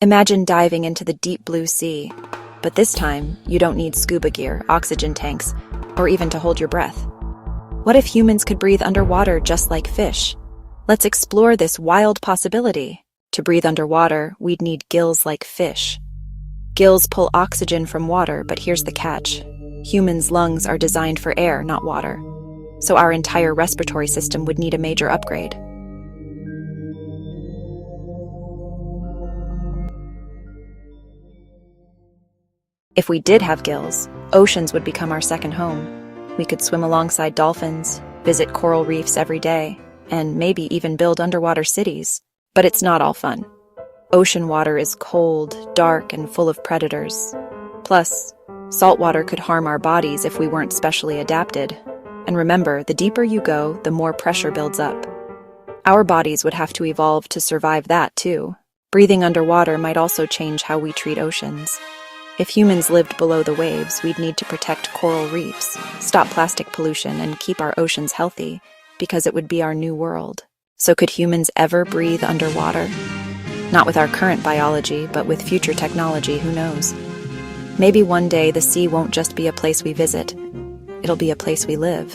Imagine diving into the deep blue sea, but this time you don't need scuba gear, oxygen tanks, or even to hold your breath. What if humans could breathe underwater just like fish? Let's explore this wild possibility. To breathe underwater, we'd need gills like fish. Gills pull oxygen from water, but here's the catch. Humans' lungs are designed for air, not water. So our entire respiratory system would need a major upgrade. If we did have gills, oceans would become our second home. We could swim alongside dolphins, visit coral reefs every day, and maybe even build underwater cities. But it's not all fun. Ocean water is cold, dark, and full of predators. Plus, salt water could harm our bodies if we weren't specially adapted. And remember, the deeper you go, the more pressure builds up. Our bodies would have to evolve to survive that, too. Breathing underwater might also change how we treat oceans. If humans lived below the waves, we'd need to protect coral reefs, stop plastic pollution, and keep our oceans healthy, because it would be our new world. So could humans ever breathe underwater? Not with our current biology, but with future technology, who knows? Maybe one day the sea won't just be a place we visit, it'll be a place we live.